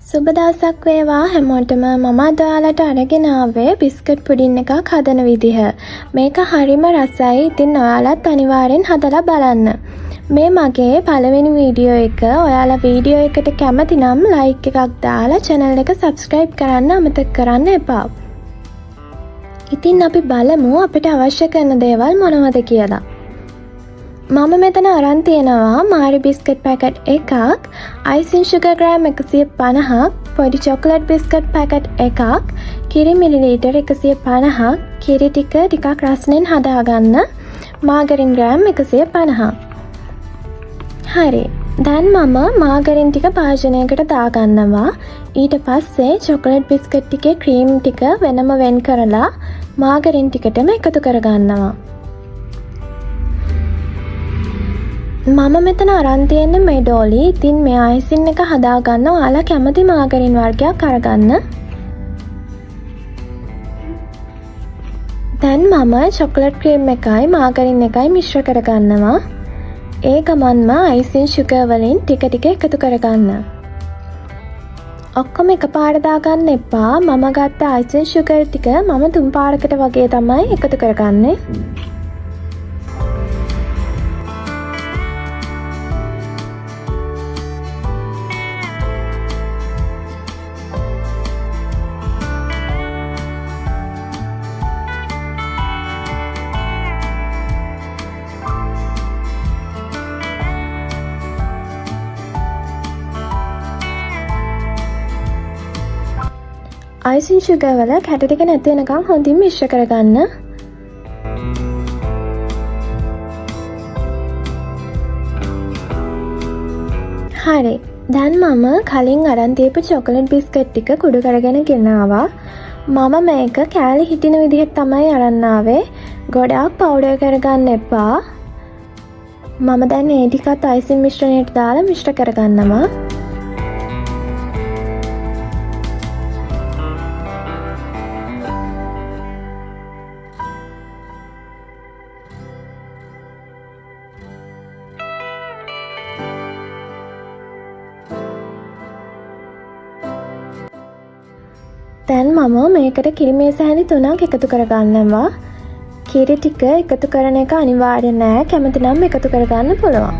සුබ දවසක් වේවා හැමෝටම. මම අද ඔයාලට අරගෙන ආවේ බිස්කට් පුඩින් එකක් හදන විදිහ. මේක හරිම රසයි. ඉතින් ඔයාලත් අනිවාර්යෙන් හදලා බලන්න. මේ මගේ පළවෙනි වීඩියෝ එක. ඔයාලා වීඩියෝ එකට කැමති නම් ලයික් එකක් දාලා channel එක subscribe කරන්න අමතක කරන්න එපා. ඉතින් අපි බලමු අපිට අවශ්‍ය කරන දේවල් මොනවද කියලා. මම මෙතන අරන් තියෙනවා මාරි බිස්කට් පැකට් එකක්, icing sugar ග්‍රෑම් 150ක්, පොඩි චොකලට් බිස්කට් පැකට් එකක්, කිරි මිලිලීටර් 150ක්, කිරි ටිකක් රස්නෙන් හදාගන්න, මාගරින් ග්‍රෑම් 150ක්. හරි. දැන් මම මාගරින් ටික භාජනයකට දාගන්නවා. ඊට පස්සේ චොකලට් බිස්කට් ටිකේ ක්‍රීම් ටික වෙනම වෙන් කරලා මාගරින් ටිකටම එකතු කරගන්නවා. මම මෙතන අරන් තියෙන්නේ මේ ඩෝලි. ඉතින් මේ අයිසින් එක හදාගන්න ඔයාලා කැමති මාගරින් වර්ගයක් අරගන්න. දැන් මම චොකලට් ක්‍රීම් එකයි මාගරින් එකයි මිශ්‍ර කරගන්නවා. ඒ ගමන්ම අයිසින් sugar වලින් ටික ටික එකතු කරගන්න. ඔක්කොම එකපාරට දාගන්න එපා. මම ගත්ත අයිසින් sugar ටික මම 3 පාරකට වගේ තමයි එකතු කරගන්නේ. අයිසින් sugar වල කැට ටික නැති වෙනකම් හොඳින් මිශ්‍ර කරගන්න. හරි. දැන් මම කලින් අරන් තියපු චොකලට් බිස්කට් ටික කුඩු කරගෙන ගෙනාවා. මම මේක කෑලි හිටින විදිහට තමයි අරන් ආවේ. ගොඩාක් පවුඩර් කරගන්න එපා. මම දැන් ඒ ටිකත් අයිසින් මිශ්‍රණයට දාලා මිශ්‍ර කරගන්නවා. දැන් මම මේකට කිරි මේස හැඳි 3ක් එකතු කරගන්නවා. කිරි ටික එකතු කරන එක අනිවාර්ය නෑ. කැමති නම් එකතු කරගන්න පුළුවන්.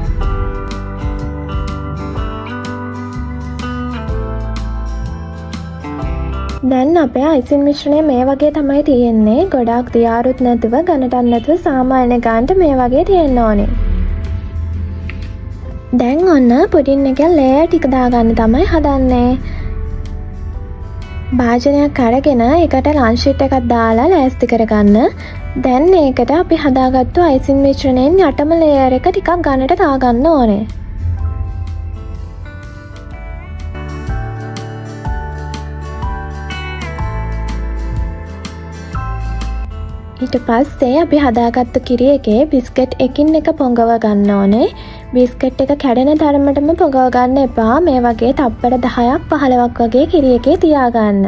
දැන් අපේ අයිසින් මිශ්‍රණය මේ වගේ තමයි තියෙන්නේ. ගොඩාක් දියාරුත් නැතුව ගණටත් නැතුව සාමාන්‍ය ගානට මේ වගේ තියෙන්න ඕනේ. දැන් ඔන්න පුඩින් එකේ ලේයර් ටික දාගන්න තමයි හදන්නේ. භාජනයක් අරගෙන ඒකට ලන්ච් ෂීට් එකක් දාලා ලෑස්ති කරගන්න. දැන් ඒකට අපි හදාගත්තු අයිසින් මිශ්‍රණයෙන් යටම ලේයර් එක ටිකක් ගන්නට දාගන්න ඕනේ. ඊට පස්සේ අපි හදාගත්තු කිරි එකේ බිස්කට් එකින් එක පොඟව ගන්න ඕනේ. බිස්කට් එක කැඩෙන තරමටම පොඟව ගන්න එපා. මේ වගේ තප්පර 10ක් 15ක් වගේ කිරි එකේ තියාගන්න.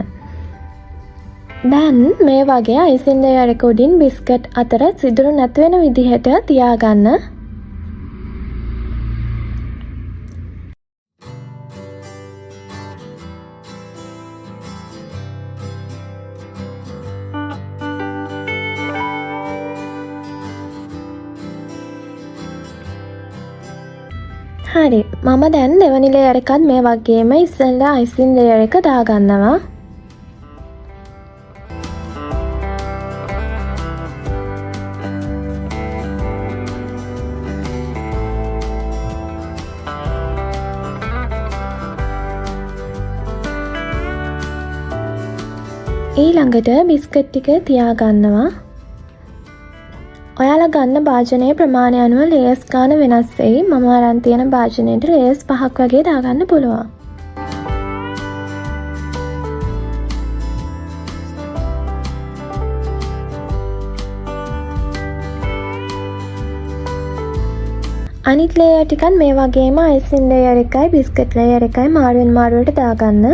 දැන් මේ වගේ අයිසින් ලේයර් එක උඩින් බිස්කට් අතර සිදුරු නැති වෙන විදිහට තියාගන්න. හරි. මම දැන් දෙවනි ලේයර් එකත් මේ වගේම ඉස්සෙල්ලා අයිසින් ලේයර් එක දාගන්නවා. ඊළඟට බිස්කට් ටික තියාගන්නවා. ඔයාලා ගන්න භාජනයේ ප්‍රමාණය අනුව ලේයර්ස් ගන්න වෙනස් වෙයි. මම අරන් තියෙන භාජනයට ලේයර්ස් 5ක් වගේ දාගන්න පුළුවන්. අනිත් ලේයර් ටිකත් මේ වගේම අයිසින් ලේයර් එකයි බිස්කට් ලේයර් එකයි මාරුවෙන් මාරුවට දාගන්න.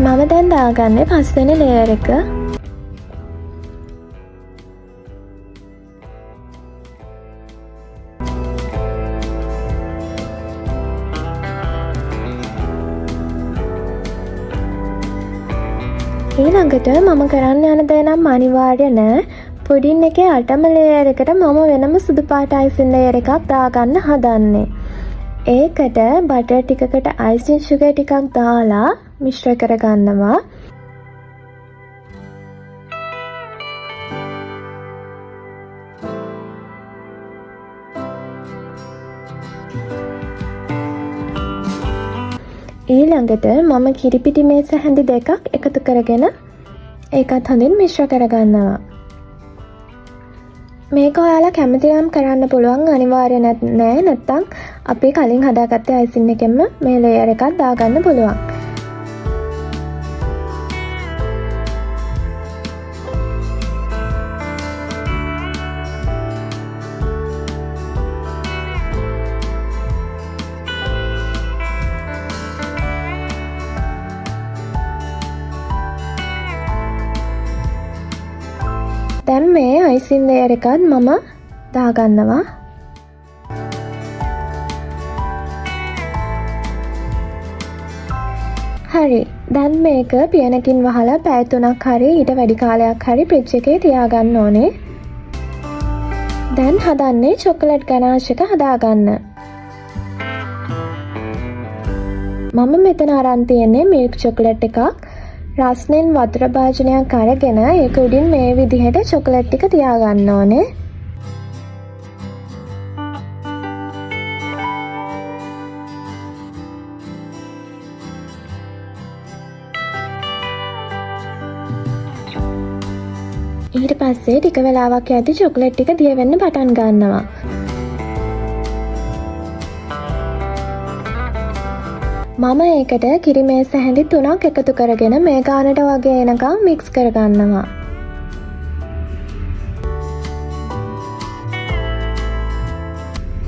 මම දැන් දාගන්නේ පස්වෙනි ලේයර් එක. ඊළඟට මම කරන්න යන දේ නම් අනිවාර්ය නෑ. පුඩින් එකේ අටම ලේයර් එකට මම වෙනම සුදු පාට අයිසින් ලේයර් එකක් දාගන්න හදන්නේ. ඒකට බටර් ටිකකට අයිසින් සුගර් ටිකක් දාලා මිශ්‍ර කරගන්නවා. ඊළඟට මම කිරිපිටි මේස හැඳි දෙකක් එකතු කරගෙන ඒකත් හොඳින් මිශ්‍ර කරගන්නවා. මේක ඔයාලා කැමති නම් කරන්න පුළුවන්, අනිවාර්ය නෑ. නැත්තම් අපි කලින් හදාගත්ත අයිසින් එකෙන්ම මේ ලේයර් එකක් දාගන්න පුළුවන්. දැන් මේ අයිසින් ලේයර් එකත් මම දාගන්නවා. හරි. දැන් මේක පියනකින් වහලා පැය 3ක් හරි ඊට වැඩි කාලයක් හරි ෆ්‍රිජ් එකේ තියාගන්න ඕනේ. දැන් හදන්නේ චොකලට් ගනාෂ් එක හදාගන්න. මම මෙතන අරන් තියෙන්නේ මිල්ක් චොකලට් එකක්. රස්නෙන් වතුර භාජනයක් අරගෙන ඒක උඩින් මේ විදිහට චොකලට් ටික තියාගන්න ඕනේ. ඊට පස්සේ ටික වෙලාවක් යද්දි චොකලට් ටික දිය වෙන්න පටන් ගන්නවා. මම ඒකට කිරි මේස හැඳි 3ක් එකතු කරගෙන මේ ගානට වගේ එනකම් මික්ස් කරගන්නවා.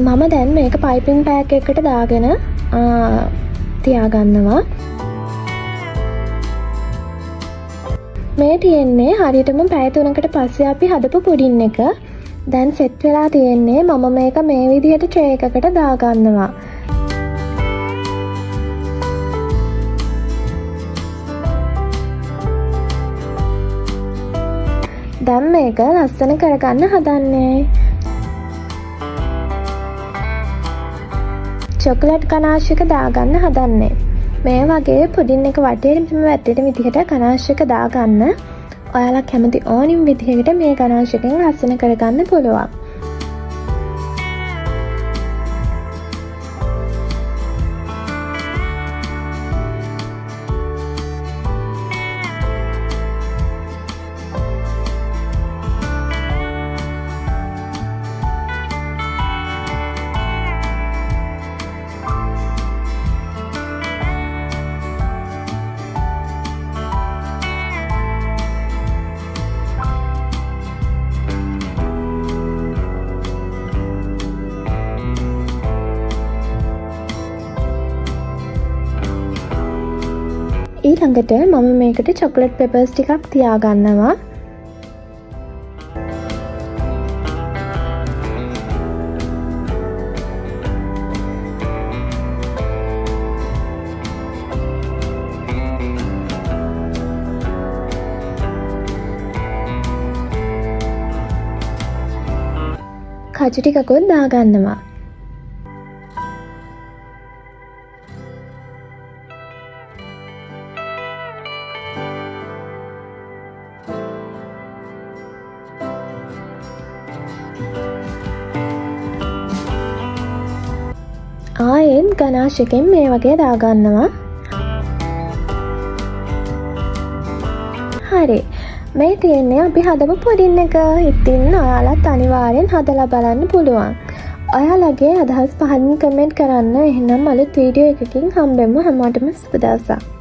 මම දැන් මේක පයිපින් පෑක් එකකට දාගෙන තියාගන්නවා. මේ තියෙන්නේ හරියටම පැය 3කට පස්සේ අපි හදපු පුඩින් එක. දැන් සෙට් වෙලා තියෙන්නේ. මම මේක මේ විදිහට ට්‍රේ එකකට දාගන්නවා. දැන් මේක ලස්සන කරගන්න හදන්නේ. චොකලට් ගනාෂ් එක දාගන්න හදන්නේ. මේ වගේ පුඩින් එක වටේටම වැටෙන විදිහට ගනාෂ් එක දාගන්න. ඔයාලා කැමති ඕනිම විදිහකට මේ ගනාෂ් එකෙන් ලස්සන කරගන්න පුළුවන්. ඊළඟට මම මේකට චොකලට් පෙපර්ස් ටිකක් තියාගන්නවා. කජු ටිකකුත් දාගන්නවා. ආයෙත් ගනාෂ් එකෙන් මේ වගේ දාගන්නවා. හරි. මේ තියෙන්නේ අපි හදපු පුඩින් එක. ඉතින් ඔයාලත් අනිවාර්යෙන් හදලා බලන්න පුළුවන්. ඔයාලගේ අදහස් පහලින් කමෙන්ට් කරන්න. එහෙනම් අලුත් වීඩියෝ එකකින් හම්බෙමු. හැමෝටම සුබ දවසක්.